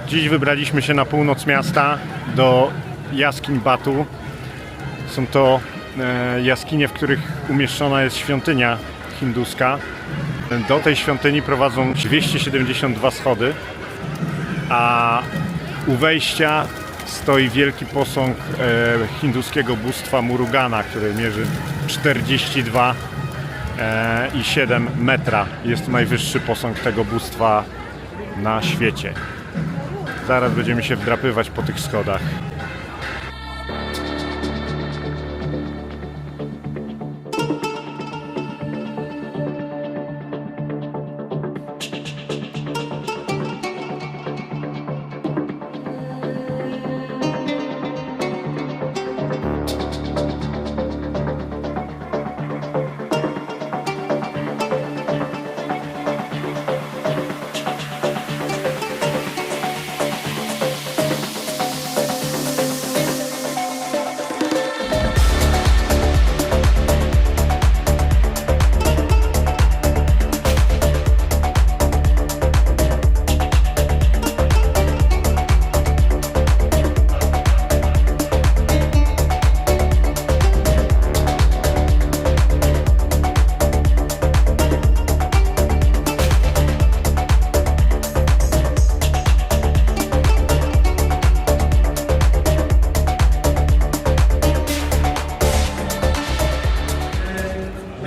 Dziś wybraliśmy się na północ miasta do jaskiń Batu. Są to jaskinie, w których umieszczona jest świątynia hinduska. Do tej świątyni prowadzą 272 schody, a u wejścia stoi wielki posąg hinduskiego bóstwa Murugana, który mierzy 42,7 metra. Jest to najwyższy posąg tego bóstwa na świecie. Zaraz będziemy się wdrapywać po tych schodach.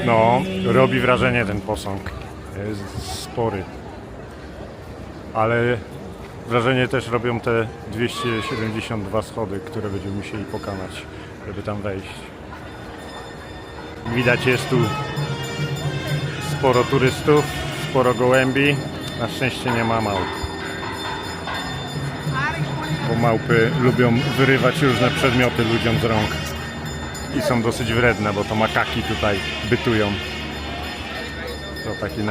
No, robi wrażenie ten posąg. Jest spory. Ale wrażenie też robią te 272 schody, które będziemy musieli pokonać, żeby tam wejść. Widać, jest tu sporo turystów, sporo gołębi. Na szczęście nie ma małp. Bo małpy lubią wyrywać różne przedmioty ludziom z rąk. I są dosyć wredne, bo to makaki tutaj bytują. To takie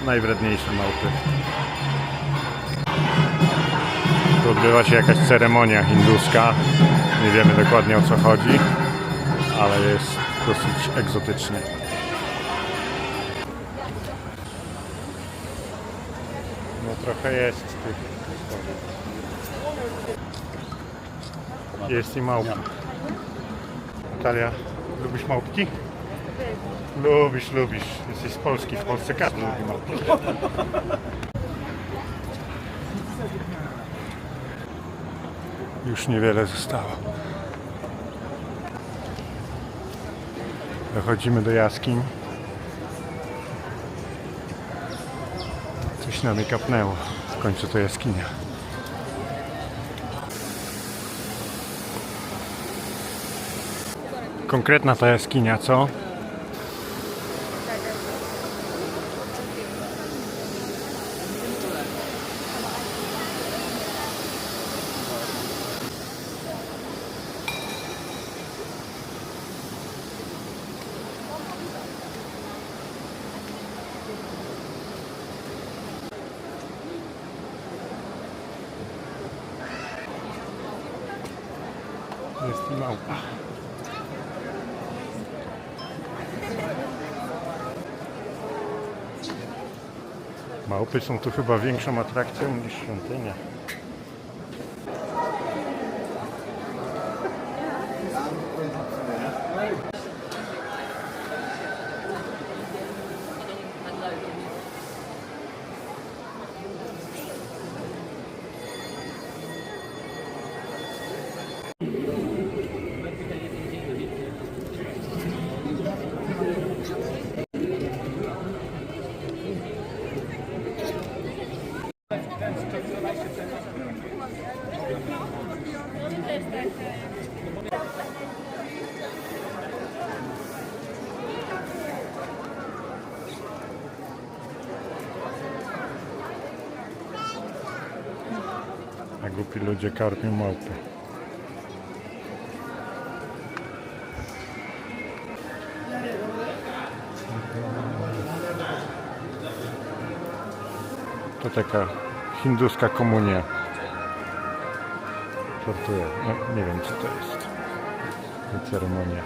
najwredniejsze małpy. Tu odbywa się jakaś ceremonia hinduska. Nie wiemy dokładnie, o co chodzi, ale jest dosyć egzotycznie. No trochę jest tych stworów. Jest i małpa. Natalia, lubisz małpki? Lubisz. Jesteś z Polski. W Polsce każdy lubi małpki. Już niewiele zostało. Dochodzimy do jaskiń. Coś nam kapnęło. W końcu to jaskinia. Konkretna ta jaskinia, co? Jest i małpa. Małpy są tu chyba większą atrakcją niż świątynia. A głupi ludzie karmią małpy. To taka hinduska komunia. Żartuję. No, nie wiem, co to jest. Ta ceremonia.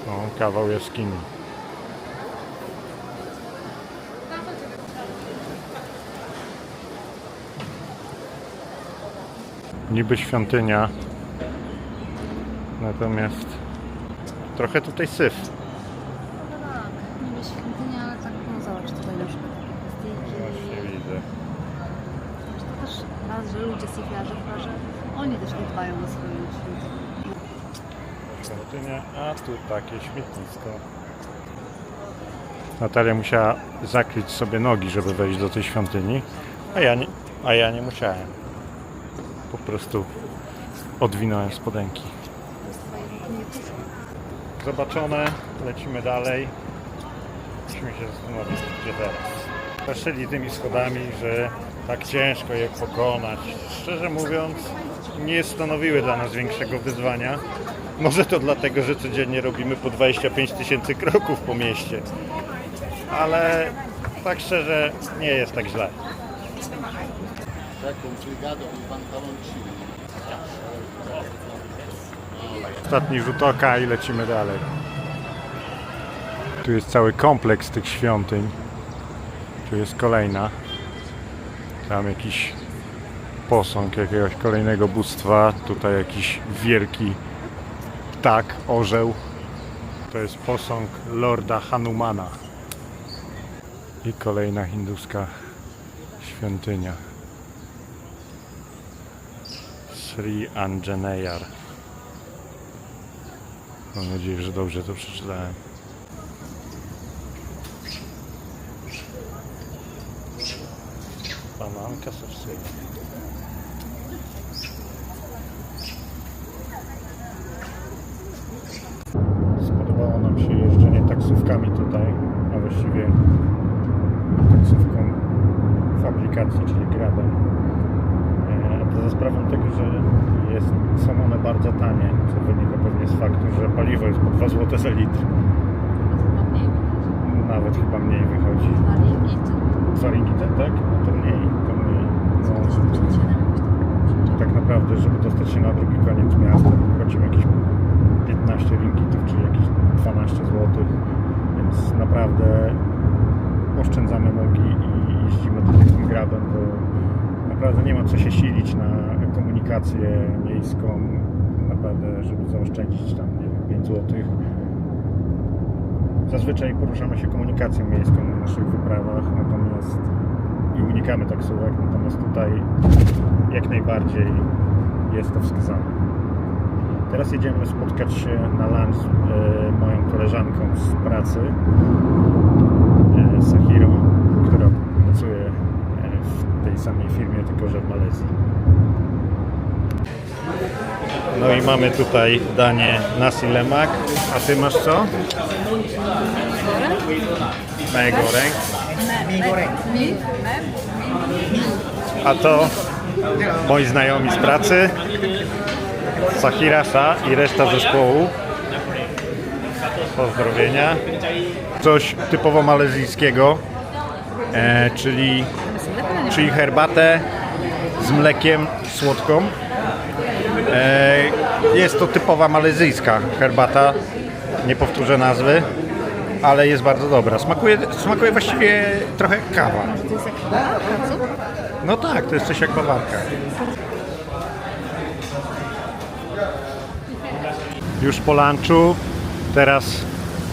O, kawał jaskini. Niby świątynia, natomiast trochę tutaj syf. No tak, niby świątynia, ale tak, no zobacz tutaj na przykład plastyki. Właśnie widzę. To też raz, że ludzie syfiarze, chyba że oni też nie dbają o swoją świątynię. Świątynia, a tu takie śmietnisko. Natalia musiała zakryć sobie nogi, żeby wejść do tej świątyni, a ja nie musiałem. Po prostu odwinąłem spodenki. Zobaczone, lecimy dalej. Musimy się zastanowić, gdzie teraz. Weszli tymi schodami, że tak ciężko je pokonać. Szczerze mówiąc, nie stanowiły dla nas większego wyzwania. Może to dlatego, że codziennie robimy po 25 000 kroków po mieście. Ale tak szczerze, nie jest tak źle. Ostatni rzut oka i lecimy dalej. Tu jest cały kompleks tych świątyń. Tu jest kolejna. Tam jakiś posąg jakiegoś kolejnego bóstwa. Tutaj jakiś wielki ptak, orzeł. To jest posąg Lorda Hanumana. I kolejna hinduska świątynia. Sri Anjaneyar. Mam nadzieję, że dobrze to przeczytałem. Bananka sowsyna. Spodobało nam się jeżdżenie taksówkami tutaj, a właściwie taksówką w aplikacji, czyli Grabem. To za sprawą tego, że są one bardzo tanie, co wynika pewnie z faktu, że paliwo jest po 2 zł za litr. Nawet chyba mniej wychodzi. 2 ringgity, tak? No to mniej. No, tak naprawdę, żeby dostać się na drugi koniec miasta, płacimy jakieś 15 ringgitów, czyli jakieś 12 zł, więc naprawdę oszczędzamy nogi i jeździmy tutaj tym Grabem, bo naprawdę nie ma co się silić na komunikację miejską, naprawdę, żeby zaoszczędzić tam, nie wiem, 5 zł. Zazwyczaj poruszamy się komunikacją miejską na naszych wyprawach, natomiast i unikamy taksówek, natomiast tutaj jak najbardziej jest to wskazane. Teraz jedziemy spotkać się na lunch z moją koleżanką z pracy, Sahirą, która pracuje w tej samej firmie, tylko że w Malezji. No i mamy tutaj danie nasi lemak. A ty masz co? Mee goreng. A to moi znajomi z pracy, Sahira, Sha i reszta zespołu. Pozdrowienia. Coś typowo malezyjskiego, czyli herbatę z mlekiem słodką. Jest to typowa malezyjska herbata, nie powtórzę nazwy, ale jest bardzo dobra. Smakuje właściwie trochę jak kawa. To jest jak bawarka, co? No tak, to jest coś jak bawarka. Już po lunchu, teraz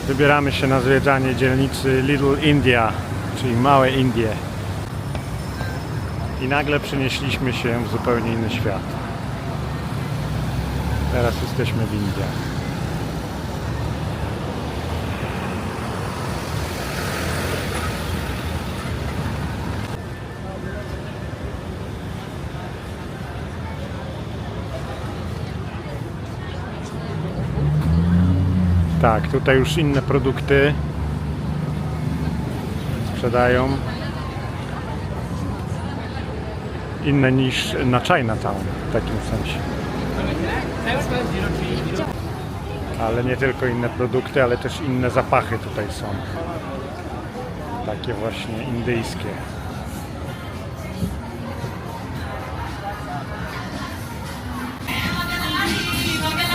wybieramy się na zwiedzanie dzielnicy Little India, czyli Małe Indie. I nagle przenieśliśmy się w zupełnie inny świat. Teraz jesteśmy w Indiach. Tak, tutaj już inne produkty sprzedają. Inne niż na Chinatown w takim sensie. Ale nie tylko inne produkty, ale też inne zapachy tutaj są. Takie właśnie indyjskie.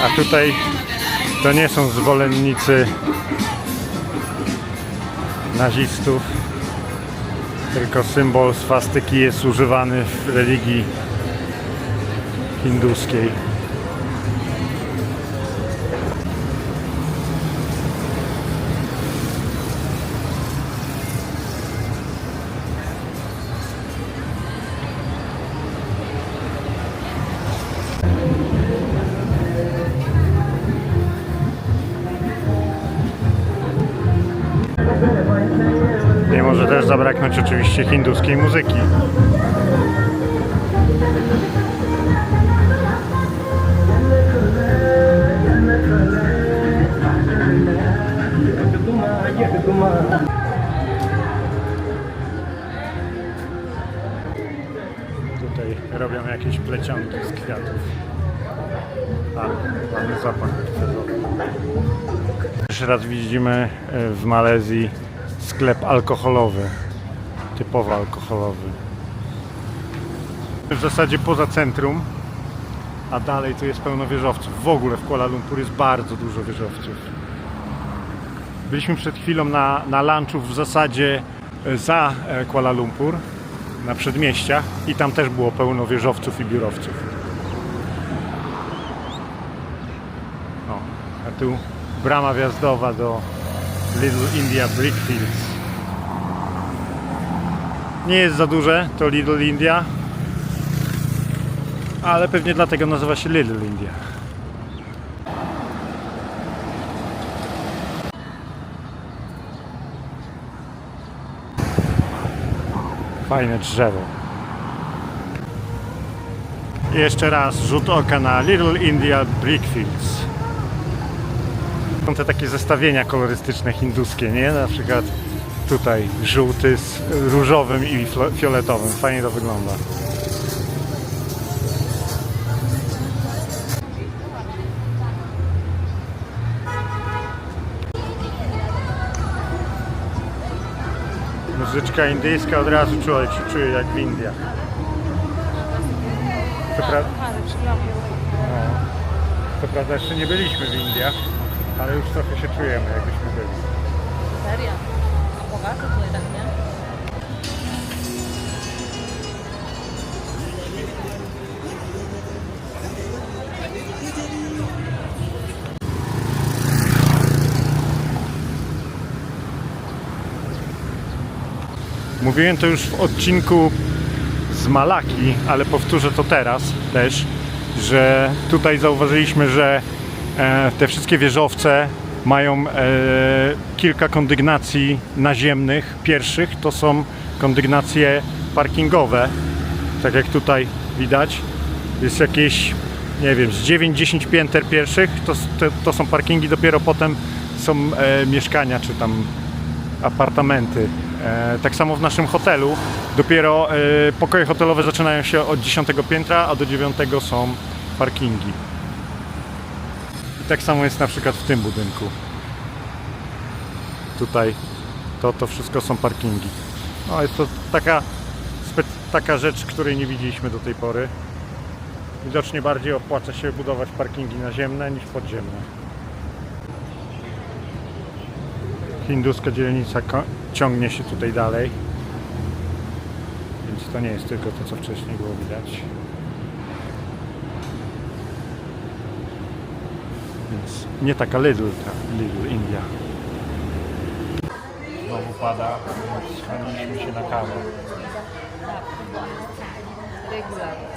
A tutaj To nie są zwolennicy nazistów, tylko symbol swastyki jest używany w religii hinduskiej. Nie może też zabraknąć oczywiście hinduskiej muzyki. Tutaj robią jakieś plecionki z kwiatów. Mamy zapach kwiatowy. Jeszcze raz widzimy w Malezji sklep alkoholowy, typowo alkoholowy. W zasadzie poza centrum, a dalej tu jest pełno wieżowców. W ogóle w Kuala Lumpur jest bardzo dużo wieżowców. Byliśmy przed chwilą na lunchu w zasadzie za Kuala Lumpur, na przedmieściach, i tam też było pełno wieżowców i biurowców. No, a tu brama wjazdowa do Little India Brickfields. Nie jest za duże to Little India, ale pewnie dlatego nazywa się Little India. Fajne drzewo. I jeszcze raz rzut oka na Little India Brickfields. Są te takie zestawienia kolorystyczne hinduskie, nie? Na przykład tutaj żółty z różowym i fioletowym. Fajnie to wygląda. Muzyczka indyjska, od razu człowiek się czuje jak w Indiach. To prawda, jeszcze nie byliśmy w Indiach, ale już trochę się czujemy, jakbyśmy byli. Serio? A bogato tutaj tak, nie? Mówiłem to już w odcinku z Malaki, ale powtórzę to teraz też, że tutaj zauważyliśmy, że te wszystkie wieżowce mają kilka kondygnacji naziemnych. Pierwszych to są kondygnacje parkingowe, tak jak tutaj widać. Jest jakieś, nie wiem, z 9-10 pięter pierwszych to są parkingi, dopiero potem są mieszkania czy tam apartamenty. Tak samo w naszym hotelu, dopiero pokoje hotelowe zaczynają się od 10 piętra, a do 9 są parkingi. I tak samo jest na przykład w tym budynku. Tutaj to wszystko są parkingi. No, jest to taka rzecz, której nie widzieliśmy do tej pory. Widocznie bardziej opłaca się budować parkingi naziemne niż podziemne. Hinduska dzielnica ciągnie się tutaj dalej, więc to nie jest tylko to, co wcześniej było widać. Więc nie taka Little India. Znowu pada, więc schroniliśmy się na kawę. Regularnie.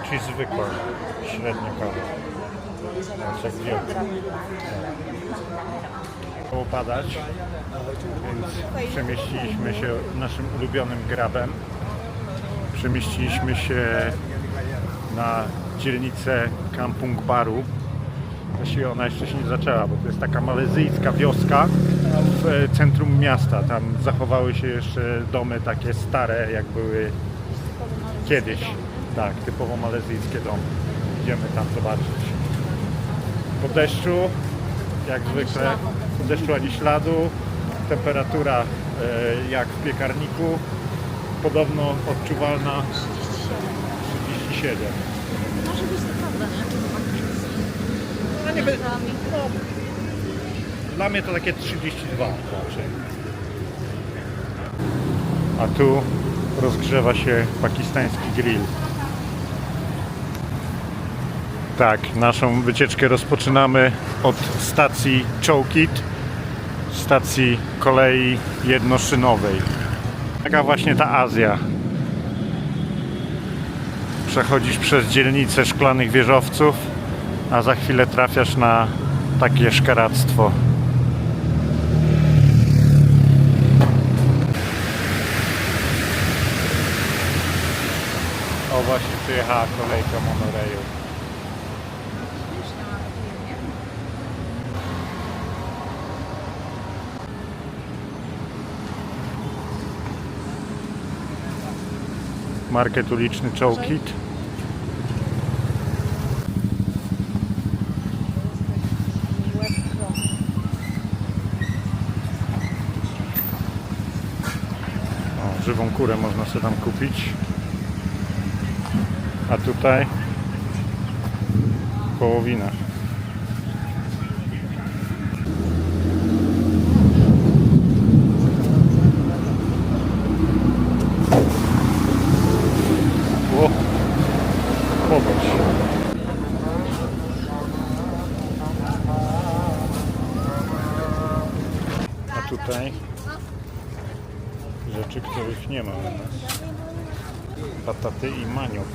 Czyli zwykła, średnia kawa. Jak wielka. Było padać, więc przemieściliśmy się naszym ulubionym grabem. Przemieściliśmy się na dzielnicę Kampung Baru. Właściwie ona jeszcze się nie zaczęła, bo to jest taka malezyjska wioska w centrum miasta. Tam zachowały się jeszcze domy takie stare, jak były kiedyś. Tak, typowo malezyjskie domy. Idziemy tam zobaczyć. Po deszczu, jak zwykle, po deszczu ani śladu. Temperatura jak w piekarniku. Podobno odczuwalna 37. Może być to prawda, nie? Takie Momentami. Dla mnie to takie 32 raczej. A tu rozgrzewa się pakistański grill. Tak, naszą wycieczkę rozpoczynamy od stacji Chowkit, stacji kolei jednoszynowej. Taka właśnie ta Azja. Przechodzisz przez dzielnicę szklanych wieżowców, a za chwilę trafiasz na takie szkaractwo. O, właśnie przyjechała kolejka monorail. Śmieszne mamy tu, nie? Market uliczny Chowkit. O, żywą kurę można sobie tam kupić. A tutaj wołowina. O, popatrz. A tutaj rzeczy, których nie ma u nas. Pataty i maniok.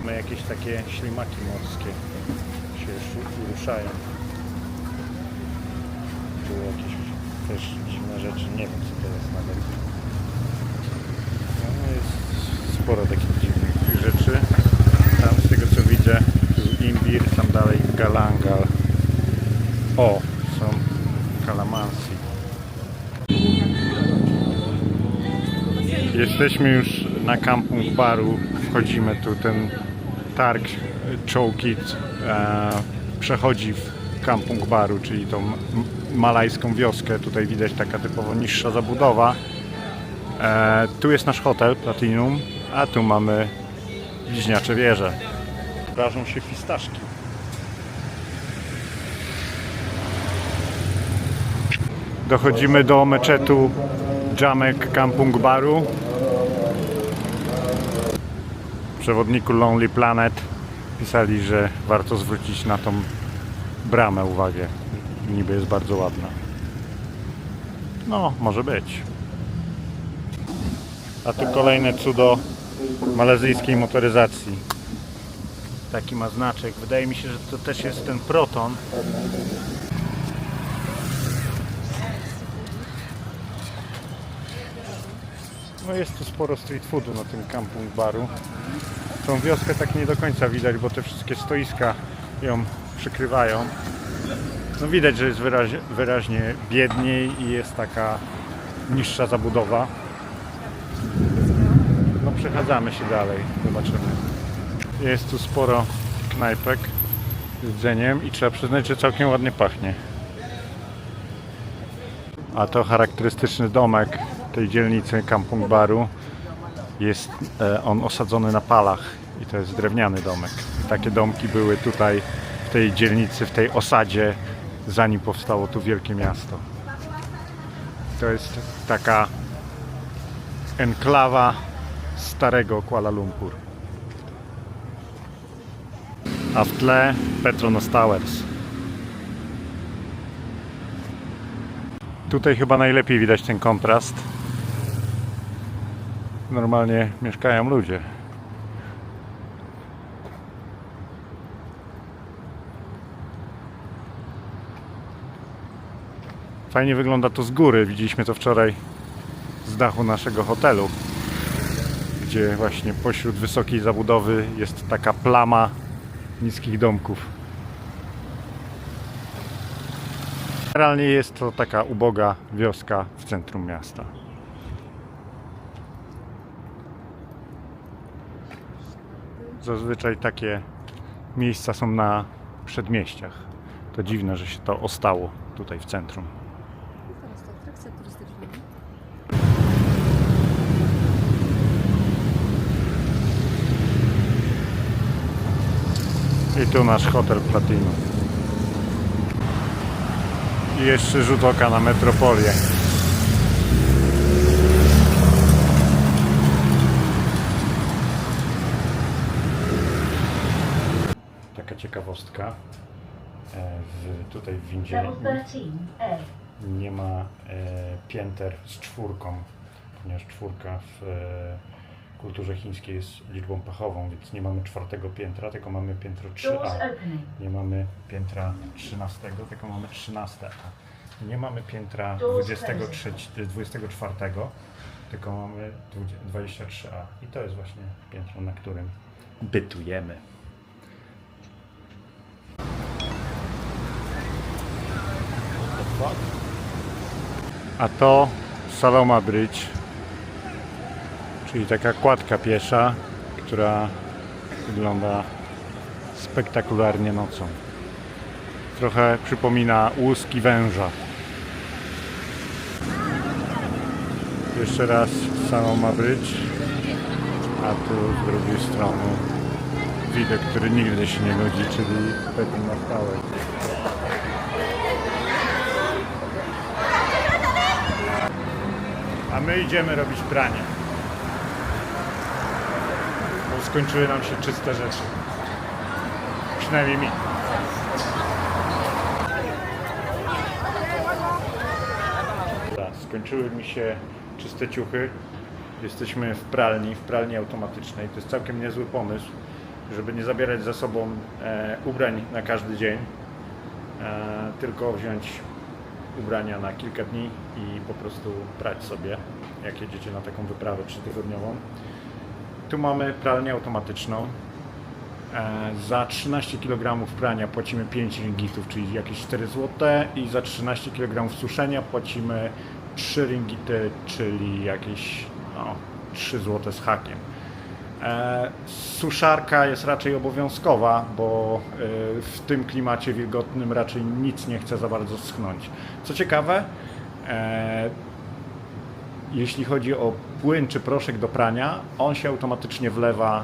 Ma jakieś takie ślimaki morskie się ruszają. Tu jakieś też dziwne rzeczy, nie wiem co to jest nawet. No, jest sporo takich dziwnych rzeczy. Tam z tego co widzę, tu imbir, tam dalej galangal. O, są kalamansi. Jesteśmy już na kampung baru, wchodzimy tu, ten targ Chowkit przechodzi w kampung baru, czyli tą malajską wioskę. Tutaj widać taka typowo niższa zabudowa. Tu jest nasz hotel Platinum, a tu mamy bliźniacze wieże. Prażą się fistaszki. Dochodzimy do meczetu Jamek Kampung Baru. W przewodniku Lonely Planet pisali, że warto zwrócić na tą bramę uwagę. Niby jest bardzo ładna. No, może być. A tu kolejne cudo malezyjskiej motoryzacji. Taki ma znaczek. Wydaje mi się, że to też jest ten Proton. No jest tu sporo street foodu na tym kampung baru. Tą wioskę tak nie do końca widać, bo te wszystkie stoiska ją przykrywają. No widać, że jest wyraźnie biedniej i jest taka niższa zabudowa. No przechadzamy się dalej, zobaczymy. Jest tu sporo knajpek z jedzeniem i trzeba przyznać, że całkiem ładnie pachnie. A to charakterystyczny domek tej dzielnicy kampung baru. Jest on osadzony na palach i to jest drewniany domek. I takie domki były tutaj w tej dzielnicy, w tej osadzie, zanim powstało tu wielkie miasto. To jest taka enklawa starego Kuala Lumpur. A w tle Petronas Towers. Tutaj chyba najlepiej widać ten kontrast. Normalnie mieszkają ludzie. Fajnie wygląda to z góry. Widzieliśmy to wczoraj z dachu naszego hotelu, gdzie właśnie pośród wysokiej zabudowy jest taka plama niskich domków. Generalnie jest to taka uboga wioska w centrum miasta. Zazwyczaj takie miejsca są na przedmieściach. To dziwne, że się to ostało tutaj w centrum. Teraz to atrakcja turystyczna. I tu nasz hotel Platinum. I jeszcze rzut oka na metropolię. Taka ciekawostka. Tutaj w windzie nie ma pięter z czwórką, ponieważ czwórka w kulturze chińskiej jest liczbą pechową, więc nie mamy 4. piętra, tylko mamy piętro 3A. Nie mamy piętra 13, tylko mamy 13A. Nie mamy piętra 24, tylko mamy 23A. I to jest właśnie piętro, na którym bytujemy. A to Saloma Bridge, czyli taka kładka piesza, która wygląda spektakularnie nocą. Trochę przypomina łuski węża. Jeszcze raz Saloma Bridge, a tu z drugiej strony widok, który nigdy się nie nudzi, czyli Pekin na stałe. A my idziemy robić pranie. Bo skończyły nam się czyste rzeczy. Przynajmniej mi. Skończyły mi się czyste ciuchy. Jesteśmy w pralni automatycznej. To jest całkiem niezły pomysł, żeby nie zabierać ze sobą ubrań na każdy dzień, tylko wziąć ubrania na kilka dni i po prostu prać sobie, jak jedziecie na taką wyprawę 3-tygodniową. Tu mamy pralnię automatyczną. Za 13 kg prania płacimy 5 ringgitów, czyli jakieś 4 zł, i za 13 kg suszenia płacimy 3 ringgity, czyli jakieś 3 zł z hakiem. Suszarka jest raczej obowiązkowa, bo w tym klimacie wilgotnym raczej nic nie chce za bardzo schnąć. Co ciekawe, jeśli chodzi o płyn czy proszek do prania, on się automatycznie wlewa,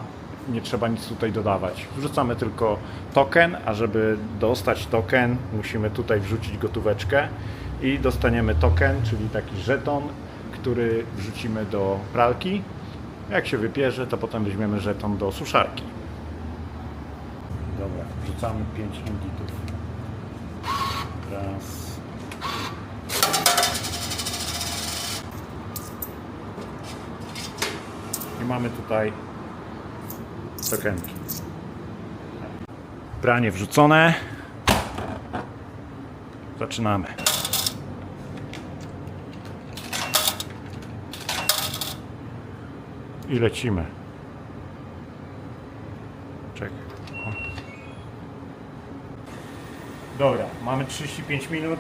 nie trzeba nic tutaj dodawać. Wrzucamy tylko token, a żeby dostać token, musimy tutaj wrzucić gotóweczkę i dostaniemy token, czyli taki żeton, który wrzucimy do pralki. Jak się wypierze, to potem weźmiemy żeton do suszarki. Dobra, wrzucamy 5 ringgitów. Raz. I mamy tutaj tokenki. Pranie wrzucone. Zaczynamy. I lecimy. Czekaj. Dobra, mamy 35 minut.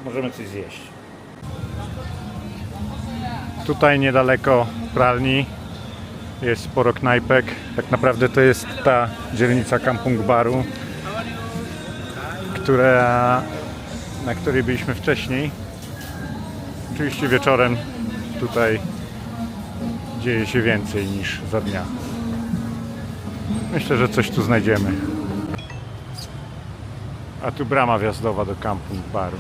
Możemy coś zjeść. Tutaj niedaleko pralni jest sporo knajpek. Tak naprawdę to jest ta dzielnica Kampung Baru, na której byliśmy wcześniej. Oczywiście wieczorem tutaj dzieje się więcej niż za dnia. Myślę, że coś tu znajdziemy. A tu brama wjazdowa do Kampung Baru.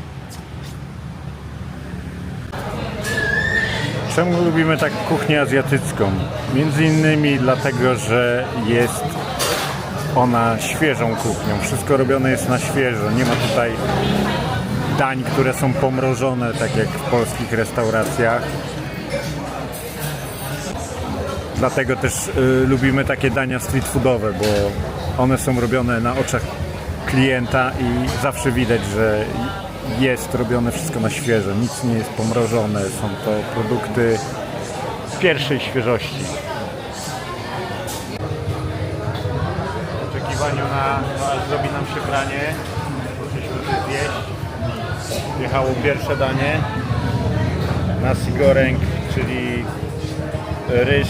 Czemu lubimy tak kuchnię azjatycką? Między innymi dlatego, że jest ona świeżą kuchnią. Wszystko robione jest na świeżo. Nie ma tutaj dań, które są pomrożone, tak jak w polskich restauracjach. Dlatego też lubimy takie dania street foodowe, bo one są robione na oczach klienta i zawsze widać, że jest robione wszystko na świeżo. Nic nie jest pomrożone. Są to produkty pierwszej świeżości. W oczekiwaniu aż zrobi nam się pranie, poszliśmy coś zjeść. Wjechało pierwsze danie. Nasi goreng, czyli ryż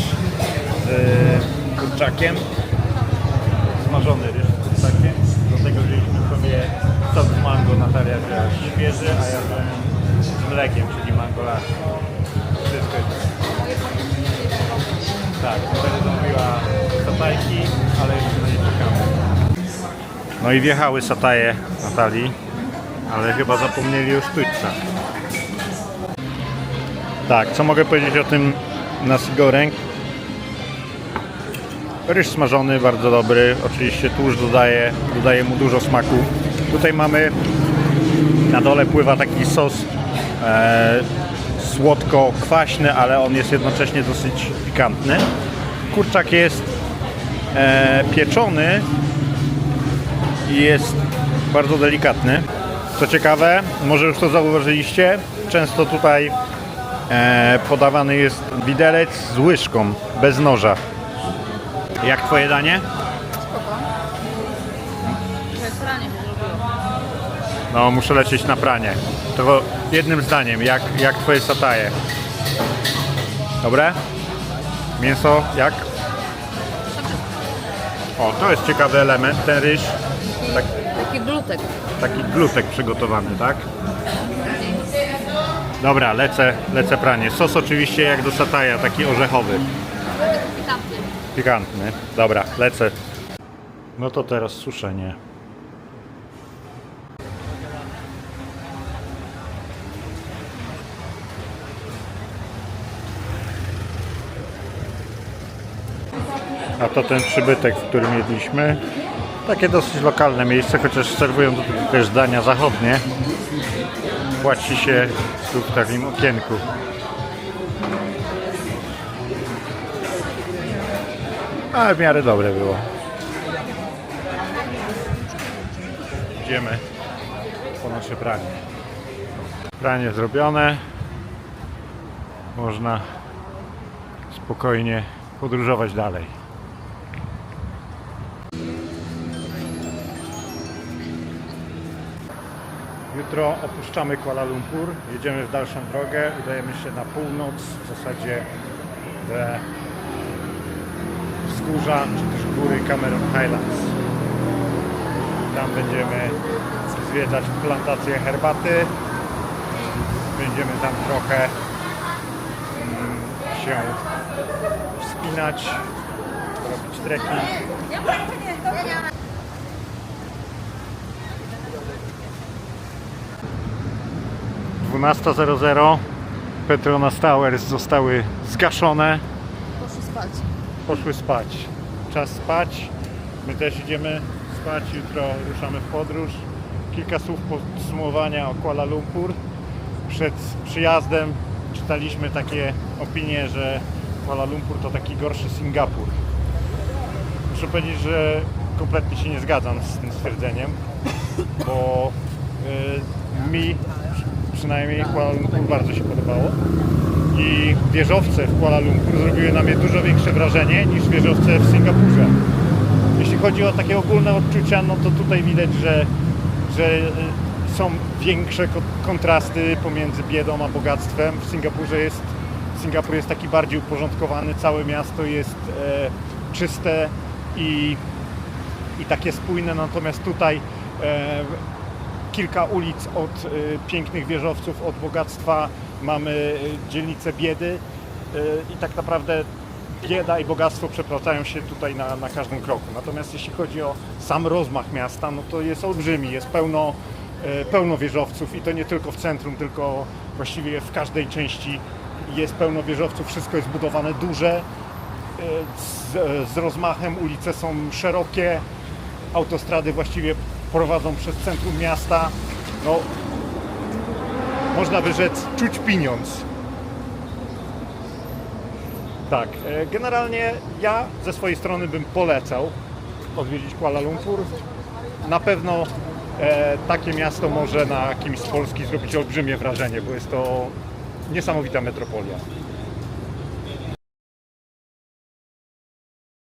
z kurczakiem, smażony ryż z kurczakiem. Do tego wzięliśmy sobie sok z mango, Natalia wzięła świeży, a ja wziąłem z mlekiem, czyli mango latte. Wszystko jest. Tak, Natalia zamówiła satajki, ale jeszcze na nie czekamy. No i wjechały sataje Natalii, ale chyba zapomnieli o sztućcach. Tak, co mogę powiedzieć o tym nasi goreng? Ryż smażony, bardzo dobry. Oczywiście tłuszcz dodaje mu dużo smaku. Tutaj mamy, na dole pływa taki sos słodko-kwaśny, ale on jest jednocześnie dosyć pikantny. Kurczak jest pieczony i jest bardzo delikatny. Co ciekawe, może już to zauważyliście, często tutaj podawany jest widelec z łyżką, bez noża. Jak twoje danie? Spoko. Jak pranie się zrobiło. No, muszę lecieć na pranie. To jednym zdaniem, jak twoje sataje? Dobre? Mięso jak? O, to jest ciekawy element, ten ryż. Taki glutek. Taki glutek przygotowany, tak? Dobra, lecę pranie. Sos oczywiście jak do sataja, taki orzechowy. Pikantny. Pikantny. Dobra, lecę. No to teraz suszenie. A to ten przybytek, w którym jedliśmy. Takie dosyć lokalne miejsce, chociaż serwują tutaj też dania zachodnie. Płaci się tu w takim okienku. Ale w miarę dobre było. Idziemy po nasze pranie. Pranie zrobione. Można spokojnie podróżować dalej. Jutro opuszczamy Kuala Lumpur, jedziemy w dalszą drogę, udajemy się na północ, w zasadzie we wzgórza, czy też góry Cameron Highlands. Tam będziemy zwiedzać plantacje herbaty, będziemy tam trochę się wspinać, robić trekking. 12:00 Petronas Towers zostały zgaszone. Poszły spać. Czas spać. My też idziemy spać. Jutro ruszamy w podróż. Kilka słów podsumowania o Kuala Lumpur. Przed przyjazdem czytaliśmy takie opinie, że Kuala Lumpur to taki gorszy Singapur. Muszę powiedzieć, że kompletnie się nie zgadzam z tym stwierdzeniem, bo mi przynajmniej Kuala Lumpur bardzo się podobało i wieżowce w Kuala Lumpur zrobiły na mnie dużo większe wrażenie niż wieżowce w Singapurze. Jeśli chodzi o takie ogólne odczucia, no to tutaj widać, że są większe kontrasty pomiędzy biedą a bogactwem. Singapur jest taki bardziej uporządkowany, całe miasto jest czyste i takie spójne, natomiast tutaj kilka ulic od pięknych wieżowców, od bogactwa mamy dzielnicę biedy i tak naprawdę bieda i bogactwo przeplatają się tutaj na każdym kroku. Natomiast jeśli chodzi o sam rozmach miasta, no to jest olbrzymi, jest pełno wieżowców i to nie tylko w centrum, tylko właściwie w każdej części jest pełno wieżowców, wszystko jest budowane duże, z rozmachem, ulice są szerokie, autostrady właściwie prowadzą przez centrum miasta. No, można by rzec, czuć pieniądz. Tak, generalnie ja ze swojej strony bym polecał odwiedzić Kuala Lumpur. Na pewno takie miasto może na kimś z Polski zrobić olbrzymie wrażenie, bo jest to niesamowita metropolia.